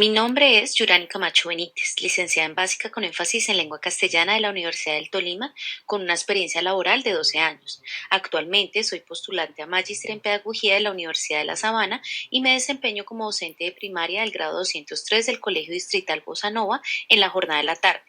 Mi nombre es Yurani Camacho Benítez, licenciada en Básica con énfasis en lengua castellana de la Universidad del Tolima, con una experiencia laboral de 12 años. Actualmente soy postulante a Magíster en Pedagogía de la Universidad de La Sabana y me desempeño como docente de primaria del grado 203 del Colegio Distrital Bossa Nova en la jornada de la tarde.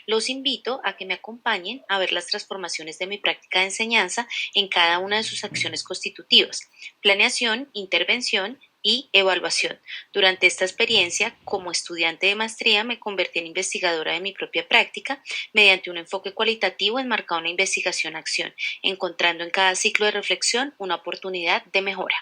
Los invito a que me acompañen a ver las transformaciones de mi práctica de enseñanza en cada una de sus acciones constitutivas: planeación, intervención y evaluación. Durante esta experiencia, como estudiante de maestría, me convertí en investigadora de mi propia práctica mediante un enfoque cualitativo enmarcado en la investigación-acción, encontrando en cada ciclo de reflexión una oportunidad de mejora.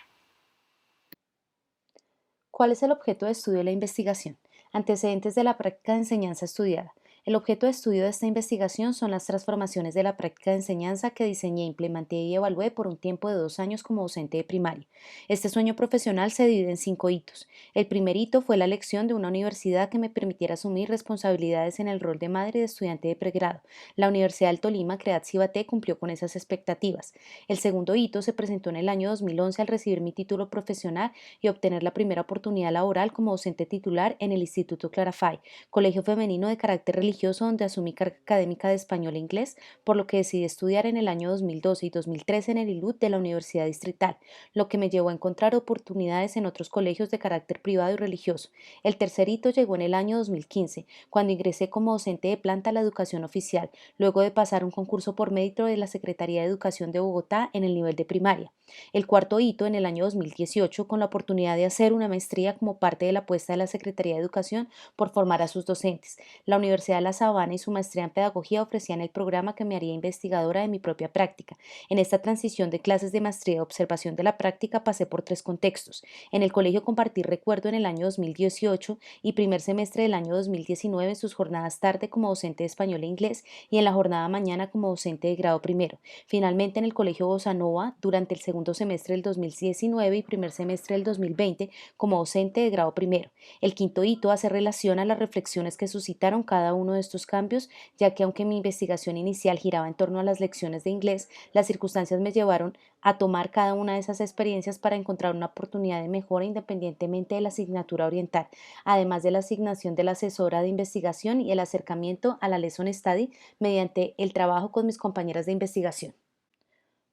¿Cuál es el objeto de estudio de la investigación? Antecedentes de la práctica de enseñanza estudiada. El objeto de estudio de esta investigación son las transformaciones de la práctica de enseñanza que diseñé, implementé y evalué por un tiempo de 2 años como docente de primaria. Este sueño profesional se divide en 5 hitos. El primer hito fue la elección de una universidad que me permitiera asumir responsabilidades en el rol de madre y de estudiante de pregrado. La Universidad del Tolima, CREAT Cibaté, cumplió con esas expectativas. El segundo hito se presentó en el año 2011 al recibir mi título profesional y obtener la primera oportunidad laboral como docente titular en el Instituto Clarafay, colegio femenino de carácter religioso donde asumí carga académica de español e inglés, por lo que decidí estudiar en el año 2012 y 2013 en el ILUT de la Universidad Distrital, lo que me llevó a encontrar oportunidades en otros colegios de carácter privado y religioso. El tercer hito llegó en el año 2015, cuando ingresé como docente de planta a la educación oficial, luego de pasar un concurso por mérito de la Secretaría de Educación de Bogotá en el nivel de primaria. El cuarto hito en el año 2018, con la oportunidad de hacer una maestría como parte de la apuesta de la Secretaría de Educación por formar a sus docentes. La Universidad de La Sabana y su maestría en Pedagogía ofrecían el programa que me haría investigadora de mi propia práctica. En esta transición de clases de maestría de observación de la práctica pasé por 3 contextos. En el colegio compartí recuerdo en el año 2018 y primer semestre del año 2019 en sus jornadas tarde como docente de español e inglés y en la jornada mañana como docente de grado primero. Finalmente en el colegio Bossa Nova durante el segundo semestre del 2019 y primer semestre del 2020 como docente de grado primero. El quinto hito hace relación a las reflexiones que suscitaron cada uno de estos cambios, ya que aunque mi investigación inicial giraba en torno a las lecciones de inglés, las circunstancias me llevaron a tomar cada una de esas experiencias para encontrar una oportunidad de mejora independientemente de la asignatura oriental, además de la asignación de la asesora de investigación y el acercamiento a la lesson study mediante el trabajo con mis compañeras de investigación.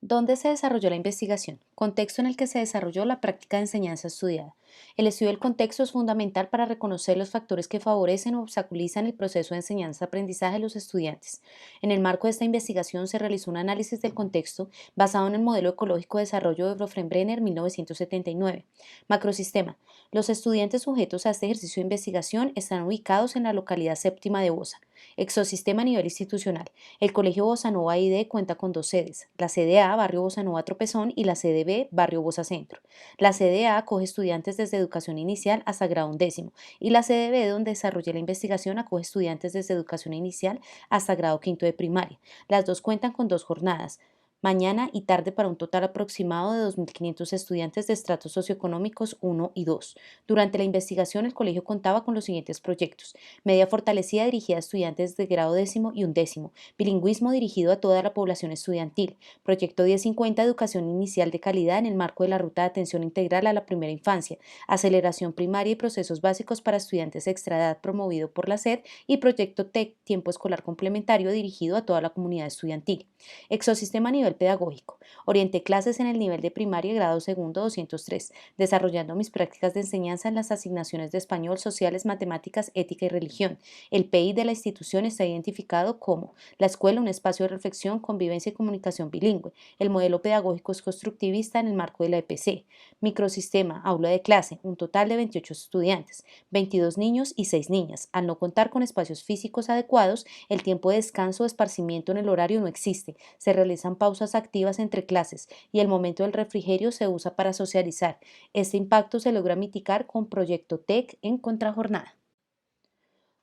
¿Dónde se desarrolló la investigación? Contexto en el que se desarrolló la práctica de enseñanza estudiada. El estudio del contexto es fundamental para reconocer los factores que favorecen o obstaculizan el proceso de enseñanza-aprendizaje de los estudiantes. En el marco de esta investigación se realizó un análisis del contexto basado en el modelo ecológico de desarrollo de Bronfenbrenner 1979. Macrosistema. Los estudiantes sujetos a este ejercicio de investigación están ubicados en la localidad séptima de Bosa. Exosistema a nivel institucional. El Colegio Bossa Nova ID cuenta con 2 sedes, la sede A, Barrio Bossa Nova Tropezón, y la sede B, Barrio Bossa Centro. La sede A acoge estudiantes desde educación inicial hasta grado 11 y la sede B, donde desarrollé la investigación, acoge estudiantes desde educación inicial hasta grado quinto de primaria. Las dos cuentan con 2 jornadas, mañana y tarde, para un total aproximado de 2.500 estudiantes de estratos socioeconómicos 1 y 2. Durante la investigación, el colegio contaba con los siguientes proyectos: media fortalecida dirigida a estudiantes de grado 10 y 11, bilingüismo dirigido a toda la población estudiantil, proyecto 1050 educación inicial de calidad en el marco de la ruta de atención integral a la primera infancia, aceleración primaria y procesos básicos para estudiantes extra edad promovido por la SED, y proyecto TEC, tiempo escolar complementario dirigido a toda la comunidad estudiantil. Exosistema a nivel pedagógico. Orienté clases en el nivel de primaria y grado segundo 203, desarrollando mis prácticas de enseñanza en las asignaciones de español, sociales, matemáticas, ética y religión. El PI de la institución está identificado como la escuela, un espacio de reflexión, convivencia y comunicación bilingüe. El modelo pedagógico es constructivista en el marco de la EPC. Microsistema, aula de clase, un total de 28 estudiantes, 22 niños y 6 niñas. Al no contar con espacios físicos adecuados, el tiempo de descanso o esparcimiento en el horario no existe. Se realizan pausas activas entre clases y el momento del refrigerio se usa para socializar. Este impacto se logra mitigar con Proyecto TEC en contrajornada.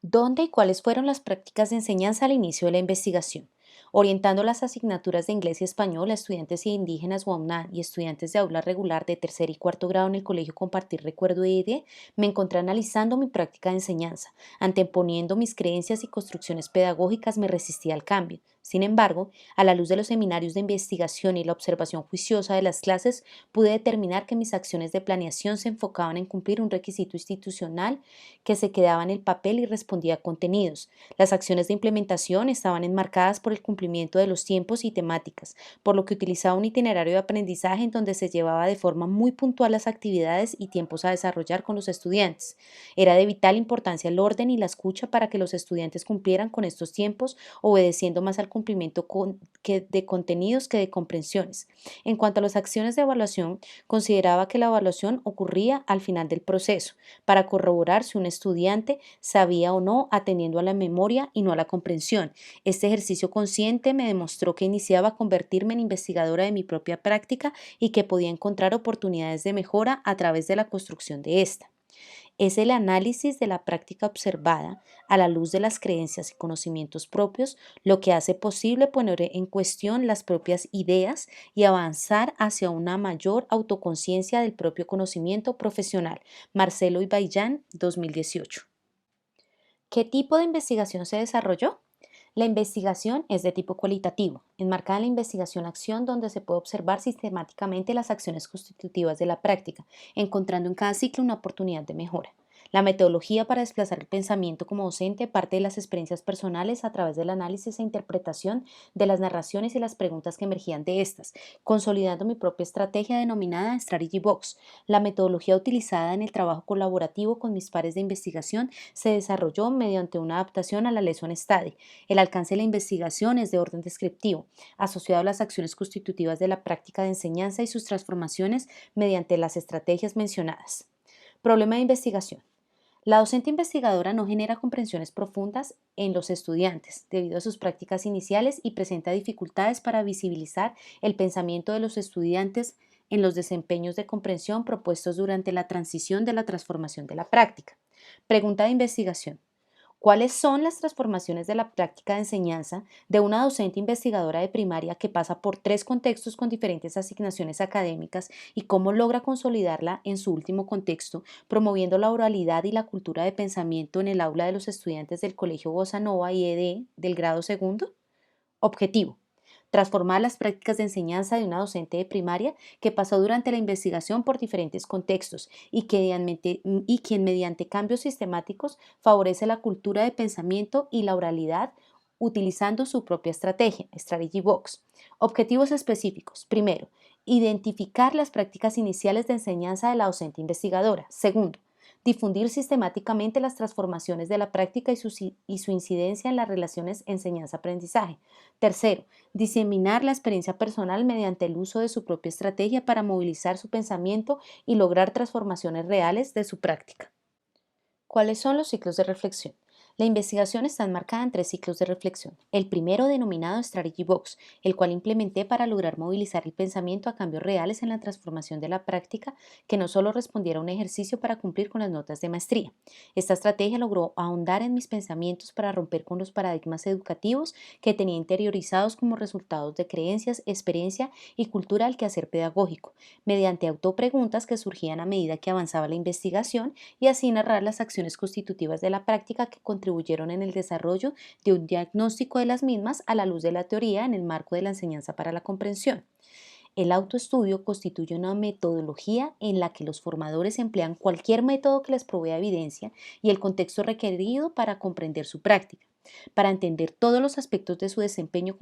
¿Dónde y cuáles fueron las prácticas de enseñanza al inicio de la investigación? Orientando las asignaturas de inglés y español a estudiantes indígenas Guamná y estudiantes de aula regular de tercer y cuarto grado en el Colegio Compartir Recuerdo IDE, me encontré analizando mi práctica de enseñanza. Anteponiendo mis creencias y construcciones pedagógicas, me resistí al cambio. Sin embargo, a la luz de los seminarios de investigación y la observación juiciosa de las clases, pude determinar que mis acciones de planeación se enfocaban en cumplir un requisito institucional que se quedaba en el papel y respondía a contenidos. Las acciones de implementación estaban enmarcadas por el cumplimiento de los tiempos y temáticas, por lo que utilizaba un itinerario de aprendizaje en donde se llevaba de forma muy puntual las actividades y tiempos a desarrollar con los estudiantes. Era de vital importancia el orden y la escucha para que los estudiantes cumplieran con estos tiempos, obedeciendo más al cumplimiento de contenidos que de comprensiones. En cuanto a las acciones de evaluación, consideraba que la evaluación ocurría al final del proceso, para corroborar si un estudiante sabía o no, atendiendo a la memoria y no a la comprensión. Este ejercicio consciente me demostró que iniciaba a convertirme en investigadora de mi propia práctica y que podía encontrar oportunidades de mejora a través de la construcción de esta. Es el análisis de la práctica observada a la luz de las creencias y conocimientos propios lo que hace posible poner en cuestión las propias ideas y avanzar hacia una mayor autoconciencia del propio conocimiento profesional. Marcelo Ibaiyán, 2018. ¿Qué tipo de investigación se desarrolló? La investigación es de tipo cualitativo, enmarcada en la investigación-acción donde se puede observar sistemáticamente las acciones constitutivas de la práctica, encontrando en cada ciclo una oportunidad de mejora. La metodología para desplazar el pensamiento como docente parte de las experiencias personales a través del análisis e interpretación de las narraciones y las preguntas que emergían de estas, consolidando mi propia estrategia denominada Strategy Box. La metodología utilizada en el trabajo colaborativo con mis pares de investigación se desarrolló mediante una adaptación a la Lesson Study. El alcance de la investigación es de orden descriptivo, asociado a las acciones constitutivas de la práctica de enseñanza y sus transformaciones mediante las estrategias mencionadas. Problema de investigación. La docente investigadora no genera comprensiones profundas en los estudiantes debido a sus prácticas iniciales y presenta dificultades para visibilizar el pensamiento de los estudiantes en los desempeños de comprensión propuestos durante la transición de la transformación de la práctica. Pregunta de investigación. ¿Cuáles son las transformaciones de la práctica de enseñanza de una docente investigadora de primaria que pasa por 3 contextos con diferentes asignaciones académicas y cómo logra consolidarla en su último contexto, promoviendo la oralidad y la cultura de pensamiento en el aula de los estudiantes del Colegio Bossa Nova y ED del grado segundo? Objetivo: transformar las prácticas de enseñanza de una docente de primaria que pasó durante la investigación por diferentes contextos y quien mediante cambios sistemáticos favorece la cultura de pensamiento y la oralidad utilizando su propia estrategia, Strategy Box. Objetivos específicos. Primero, identificar las prácticas iniciales de enseñanza de la docente investigadora. Segundo, difundir sistemáticamente las transformaciones de la práctica y su incidencia en las relaciones enseñanza-aprendizaje. Tercero, diseminar la experiencia personal mediante el uso de su propia estrategia para movilizar su pensamiento y lograr transformaciones reales de su práctica. ¿Cuáles son los ciclos de reflexión? La investigación está enmarcada en 3 ciclos de reflexión. El primero, denominado Strategy Box, el cual implementé para lograr movilizar el pensamiento a cambios reales en la transformación de la práctica, que no solo respondiera a un ejercicio para cumplir con las notas de maestría. Esta estrategia logró ahondar en mis pensamientos para romper con los paradigmas educativos que tenía interiorizados como resultados de creencias, experiencia y cultura al quehacer pedagógico, mediante autopreguntas que surgían a medida que avanzaba la investigación y así narrar las acciones constitutivas de la práctica que contribuyeron en el desarrollo de un diagnóstico de las mismas a la luz de la teoría en el marco de la enseñanza para la comprensión. El autoestudio constituye una metodología en la que los formadores emplean cualquier método que les provea evidencia y el contexto requerido para comprender su práctica, para entender todos los aspectos de su desempeño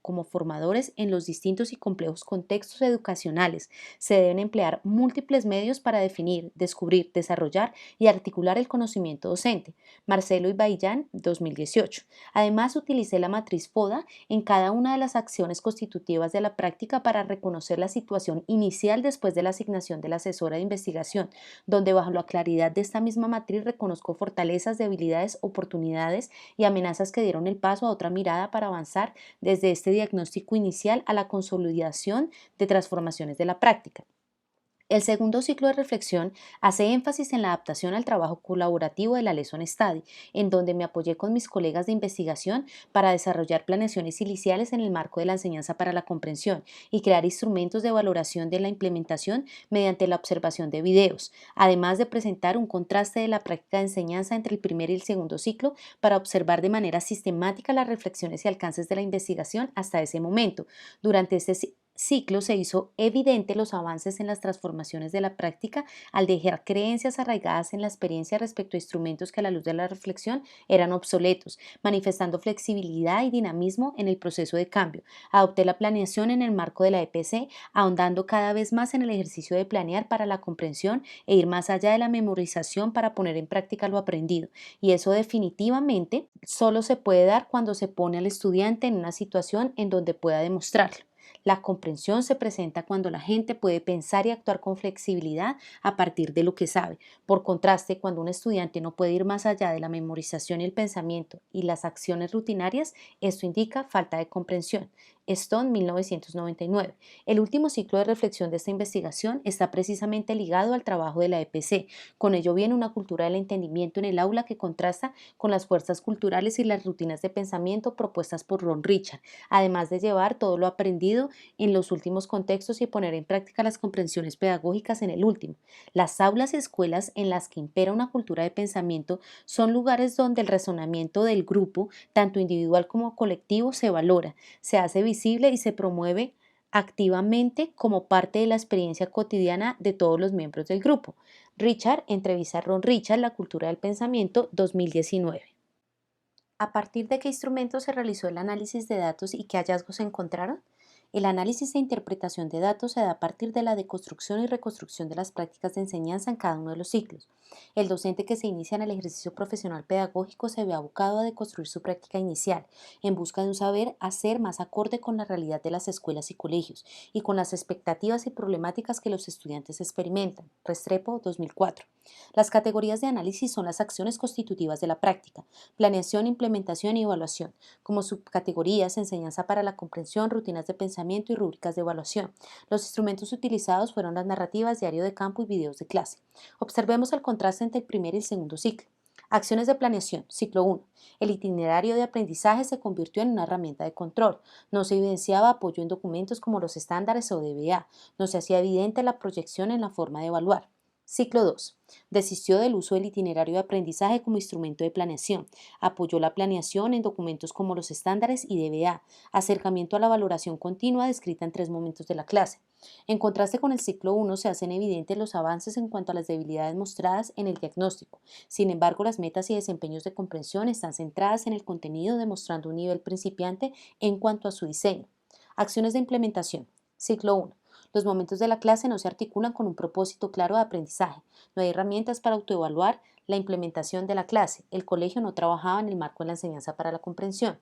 como formadores en los distintos y complejos contextos educacionales. Se deben emplear múltiples medios para definir, descubrir, desarrollar y articular el conocimiento docente. Marcelo Ibaiyán, 2018. Además, utilicé la matriz FODA en cada una de las acciones constitutivas de la práctica para reconocer la situación inicial después de la asignación de la asesora de investigación, donde bajo la claridad de esta misma matriz reconozco fortalezas, debilidades, oportunidades y amenazas que dieron el paso a otra mirada para avanzar desde este diagnóstico inicial a la consolidación de transformaciones de la práctica. El segundo ciclo de reflexión hace énfasis en la adaptación al trabajo colaborativo de la Lesson Study, en donde me apoyé con mis colegas de investigación para desarrollar planeaciones iniciales en el marco de la enseñanza para la comprensión y crear instrumentos de valoración de la implementación mediante la observación de videos, además de presentar un contraste de la práctica de enseñanza entre el primer y el segundo ciclo para observar de manera sistemática las reflexiones y alcances de la investigación hasta ese momento. Durante este ciclo se hizo evidente los avances en las transformaciones de la práctica al dejar creencias arraigadas en la experiencia respecto a instrumentos que a la luz de la reflexión eran obsoletos, manifestando flexibilidad y dinamismo en el proceso de cambio. Adopté la planeación en el marco de la EPC, ahondando cada vez más en el ejercicio de planear para la comprensión e ir más allá de la memorización para poner en práctica lo aprendido. Y eso definitivamente solo se puede dar cuando se pone al estudiante en una situación en donde pueda demostrarlo. La comprensión se presenta cuando la gente puede pensar y actuar con flexibilidad a partir de lo que sabe. Por contraste, cuando un estudiante no puede ir más allá de la memorización y el pensamiento y las acciones rutinarias, esto indica falta de comprensión. Stone, 1999. El último ciclo de reflexión de esta investigación está precisamente ligado al trabajo de la EPC. Con ello viene una cultura del entendimiento en el aula que contrasta con las fuerzas culturales y las rutinas de pensamiento propuestas por Ron Richard, además de llevar todo lo aprendido en los últimos contextos y poner en práctica las comprensiones pedagógicas en el último. Las aulas y escuelas en las que impera una cultura de pensamiento son lugares donde el razonamiento del grupo, tanto individual como colectivo, se valora, se hace visible y se promueve activamente como parte de la experiencia cotidiana de todos los miembros del grupo. Richard, entrevista a Ron Richard, La cultura del pensamiento, 2019. ¿A partir de qué instrumentos se realizó el análisis de datos y qué hallazgos se encontraron? El análisis e interpretación de datos se da a partir de la deconstrucción y reconstrucción de las prácticas de enseñanza en cada uno de los ciclos. El docente que se inicia en el ejercicio profesional pedagógico se ve abocado a deconstruir su práctica inicial, en busca de un saber hacer más acorde con la realidad de las escuelas y colegios y con las expectativas y problemáticas que los estudiantes experimentan. Restrepo, 2004. Las categorías de análisis son las acciones constitutivas de la práctica: planeación, implementación y evaluación. Como subcategorías: enseñanza para la comprensión, rutinas de pensamiento y rúbricas de evaluación. Los instrumentos utilizados fueron las narrativas, diario de campo y videos de clase. Observemos el contraste entre el primer y el segundo ciclo. Acciones de planeación, ciclo 1. El itinerario de aprendizaje se convirtió en una herramienta de control. No se evidenciaba apoyo en documentos como los estándares o DBA. No se hacía evidente la proyección en la forma de evaluar. Ciclo 2. Desistió del uso del itinerario de aprendizaje como instrumento de planeación. Apoyó la planeación en documentos como los estándares y DBA. Acercamiento a la valoración continua descrita en 3 momentos de la clase. En contraste con el ciclo 1, se hacen evidentes los avances en cuanto a las debilidades mostradas en el diagnóstico. Sin embargo, las metas y desempeños de comprensión están centradas en el contenido, demostrando un nivel principiante en cuanto a su diseño. Acciones de implementación. Ciclo 1. Los momentos de la clase no se articulan con un propósito claro de aprendizaje. No hay herramientas para autoevaluar la implementación de la clase. El colegio no trabajaba en el marco de la enseñanza para la comprensión.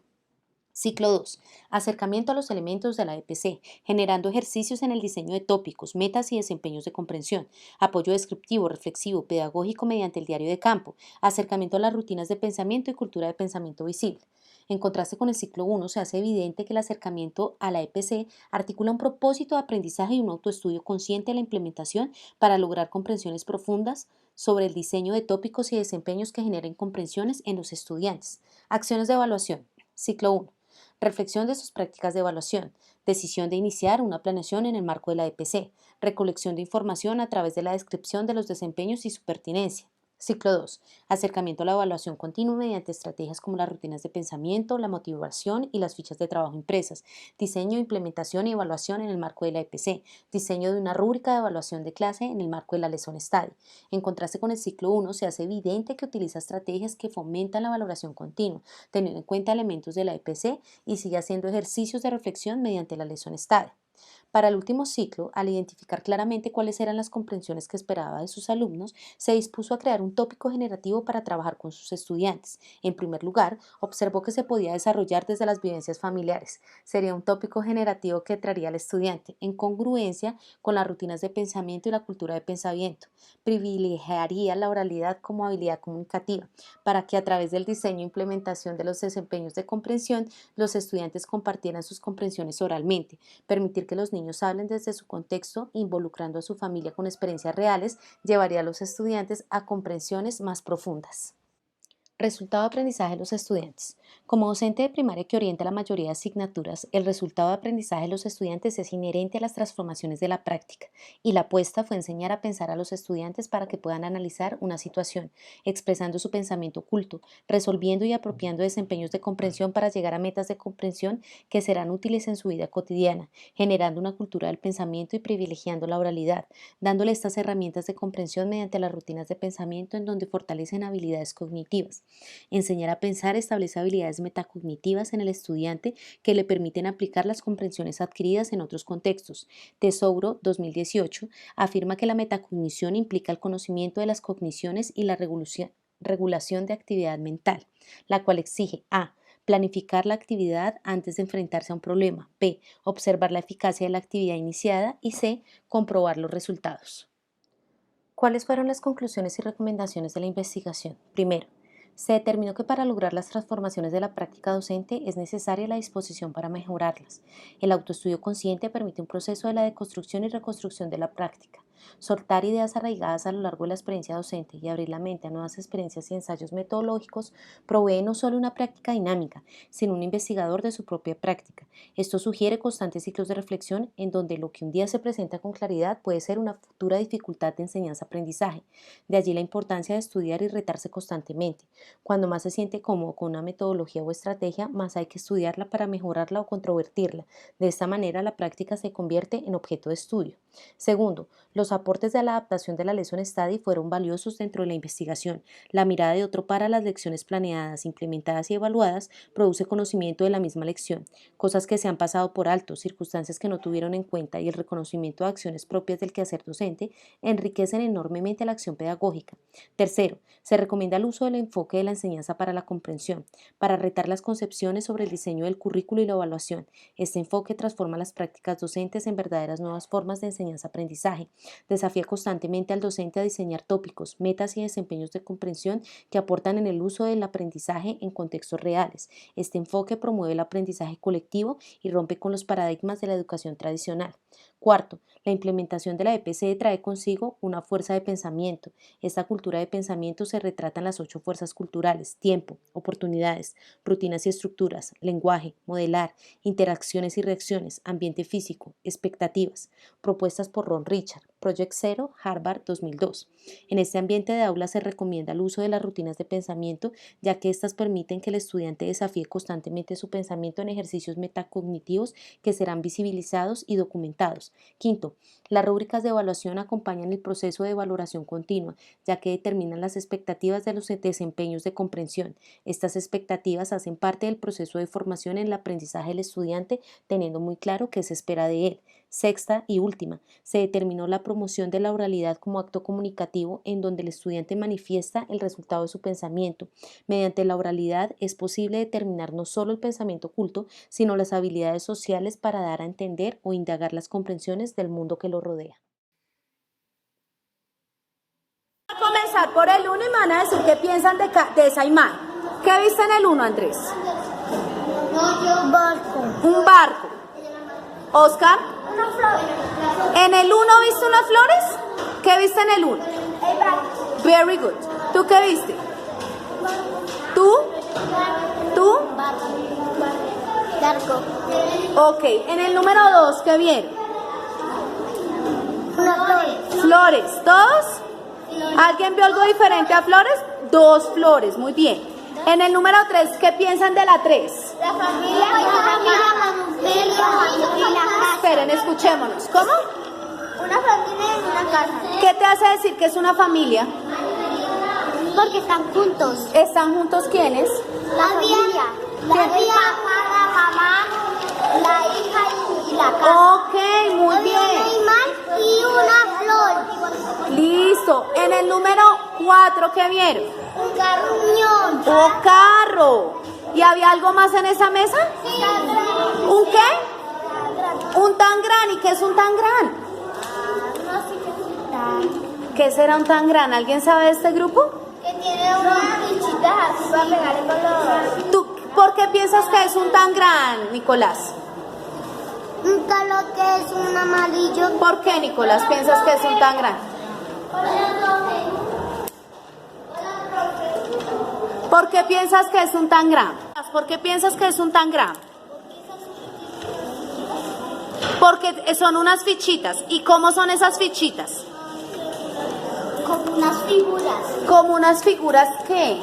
Ciclo 2. Acercamiento a los elementos de la EPC, generando ejercicios en el diseño de tópicos, metas y desempeños de comprensión. Apoyo descriptivo, reflexivo, pedagógico mediante el diario de campo. Acercamiento a las rutinas de pensamiento y cultura de pensamiento visible. En contraste con el ciclo 1, se hace evidente que el acercamiento a la EPC articula un propósito de aprendizaje y un autoestudio consciente de la implementación para lograr comprensiones profundas sobre el diseño de tópicos y desempeños que generen comprensiones en los estudiantes. Acciones de evaluación. Ciclo 1. Reflexión de sus prácticas de evaluación. Decisión de iniciar una planeación en el marco de la EPC. Recolección de información a través de la descripción de los desempeños y su pertinencia. Ciclo 2. Acercamiento a la evaluación continua mediante estrategias como las rutinas de pensamiento, la motivación y las fichas de trabajo impresas. Diseño, implementación y evaluación en el marco de la EPC. Diseño de una rúbrica de evaluación de clase en el marco de la Lesson Study. En contraste con el ciclo 1, se hace evidente que utiliza estrategias que fomentan la valoración continua, teniendo en cuenta elementos de la EPC y sigue haciendo ejercicios de reflexión mediante la Lesson Study. Para el último ciclo, al identificar claramente cuáles eran las comprensiones que esperaba de sus alumnos, se dispuso a crear un tópico generativo para trabajar con sus estudiantes. En primer lugar, observó que se podía desarrollar desde las vivencias familiares. Sería un tópico generativo que traería al estudiante en congruencia con las rutinas de pensamiento y la cultura de pensamiento. Privilegiaría la oralidad como habilidad comunicativa, para que a través del diseño e implementación de los desempeños de comprensión, los estudiantes compartieran sus comprensiones oralmente, permitir permitir que los niños hablen desde su contexto, involucrando a su familia con experiencias reales, llevaría a los estudiantes a comprensiones más profundas. Resultado de aprendizaje de los estudiantes. Como docente de primaria que orienta la mayoría de asignaturas, el resultado de aprendizaje de los estudiantes es inherente a las transformaciones de la práctica, y la apuesta fue enseñar a pensar a los estudiantes para que puedan analizar una situación, expresando su pensamiento oculto, resolviendo y apropiando desempeños de comprensión para llegar a metas de comprensión que serán útiles en su vida cotidiana, generando una cultura del pensamiento y privilegiando la oralidad, dándole estas herramientas de comprensión mediante las rutinas de pensamiento en donde fortalecen habilidades cognitivas. Enseñar a pensar establece habilidades metacognitivas en el estudiante que le permiten aplicar las comprensiones adquiridas en otros contextos. Tesouro, 2018, afirma que la metacognición implica el conocimiento de las cogniciones y la regulación de actividad mental, la cual exige a. Planificar la actividad antes de enfrentarse a un problema, b. Observar la eficacia de la actividad iniciada y c. Comprobar los resultados. ¿Cuáles fueron las conclusiones y recomendaciones de la investigación? Primero, se determinó que para lograr las transformaciones de la práctica docente es necesaria la disposición para mejorarlas. El autoestudio consciente permite un proceso de la deconstrucción y reconstrucción de la práctica. Soltar ideas arraigadas a lo largo de la experiencia docente y abrir la mente a nuevas experiencias y ensayos metodológicos provee no solo una práctica dinámica, sino un investigador de su propia práctica. Esto sugiere constantes ciclos de reflexión en donde lo que un día se presenta con claridad puede ser una futura dificultad de enseñanza-aprendizaje. De allí la importancia de estudiar y retarse constantemente. Cuando más se siente cómodo con una metodología o estrategia, más hay que estudiarla para mejorarla o controvertirla. De esta manera, la práctica se convierte en objeto de estudio. Segundo, los aportes de la adaptación de la Lesson Study fueron valiosos dentro de la investigación. La mirada de otro para las lecciones planeadas, implementadas y evaluadas produce conocimiento de la misma lección, cosas que se han pasado por alto, circunstancias que no tuvieron en cuenta y el reconocimiento de acciones propias del quehacer docente enriquecen enormemente la acción pedagógica. Tercero, se recomienda el uso del enfoque de la enseñanza para la comprensión, para retar las concepciones sobre el diseño del currículo y la evaluación. Este enfoque transforma las prácticas docentes en verdaderas nuevas formas de enseñanza-aprendizaje. Desafía constantemente al docente a diseñar tópicos, metas y desempeños de comprensión que aportan en el uso del aprendizaje en contextos reales. Este enfoque promueve el aprendizaje colectivo y rompe con los paradigmas de la educación tradicional. Cuarto, la implementación de la EPC trae consigo una fuerza de pensamiento. Esta cultura de pensamiento se retrata en las 8 fuerzas culturales: tiempo, oportunidades, rutinas y estructuras, lenguaje, modelar, interacciones y reacciones, ambiente físico, expectativas, propuestas por Ron Richard, Project Zero, Harvard 2002. En este ambiente de aula se recomienda el uso de las rutinas de pensamiento, ya que éstas permiten que el estudiante desafíe constantemente su pensamiento en ejercicios metacognitivos que serán visibilizados y documentados. Quinto, las rúbricas de evaluación acompañan el proceso de valoración continua, ya que determinan las expectativas de los desempeños de comprensión. Estas expectativas hacen parte del proceso de formación en el aprendizaje del estudiante, teniendo muy claro qué se espera de él. Sexta y última, se determinó la promoción de la oralidad como acto comunicativo en donde el estudiante manifiesta el resultado de su pensamiento. Mediante la oralidad es posible determinar no solo el pensamiento oculto, sino las habilidades sociales para dar a entender o indagar las comprensiones del mundo que lo rodea. Voy a comenzar por el 1 y me van a decir qué piensan de esa imagen. ¿Qué viste en el 1, Andrés? Un barco. Un barco. Oscar, Una flor. ¿en el 1 viste unas flores? ¿Qué viste en el 1? El barco. Very good. ¿Tú qué viste? ¿Tú? ¿Tú? Barco. Ok. En el número 2, ¿qué vieron? Una flor. Flores. ¿Todos? ¿Alguien vio algo diferente a flores? 2 flores. Muy bien. En el número 3, ¿qué piensan de la 3? La familia y la casa. Esperen, escuchémonos. ¿Cómo? Una familia en una casa. ¿Qué te hace decir que es una familia? Porque están juntos. ¿Están juntos quiénes? La familia. La papá, la mamá, la hija y la casa. Ok, muy Había un bien. animal y una flor. Listo. En el número 4, ¿qué vieron? Un carruñón. ¡Un carro! ¿Y había algo más en esa mesa? ¿Un qué? Un tangrán. ¿Y qué es un tangrán? No sé qué ¿Qué será un tangrán? ¿Alguien sabe de este grupo? que tiene unas fichitas así para pegarle color. ¿Tú por qué piensas que es un tangrán, Nicolás? Nunca lo que es un amarillo. ¿Por qué, Nicolás, piensas que es un tan grande? ¿Por qué piensas que es un tangram? ¿Por qué piensas que es un tangram? Porque son unas fichitas. ¿Y cómo son esas fichitas? Como unas figuras. Como unas figuras ¿qué?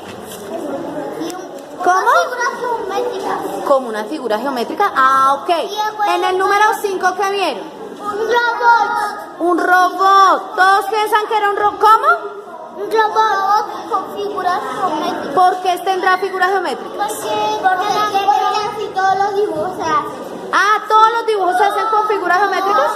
¿Cómo? Unas figuras geométricas. Como una figura geométrica. Ah, ok. En el número 5, ¿qué vieron? Un robot. Un robot. ¿Todos piensan que era un robot? ¿Cómo? Un robot con figuras geométricas. ¿Por qué tendrá figuras geométricas? Porque así todos los dibujos se hacen. Ah, ¿todos los dibujos se hacen con figuras geométricas?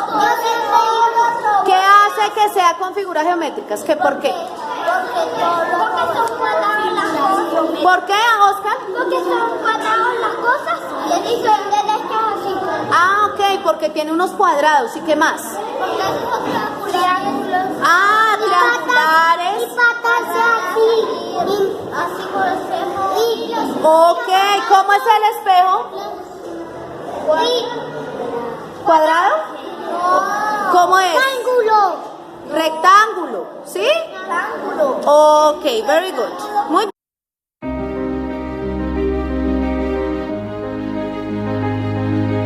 ¿Qué hace que sea con figuras geométricas? ¿Qué por qué? Porque son cuadrados las cosas. ¿Por qué, Oscar? Porque son cuadrados las cosas y es diferente de estos así. Ah, ok, porque tiene unos cuadrados. ¿Y qué más? Porque son triángulos. Ah, Y triangulares. patas así. Así por espejo. Ok, ¿cómo es el espejo? ¿Cuadrado? ¿Cómo es? Rectángulo. Rectángulo, ¿sí? Rectángulo. Ok, very good. Muy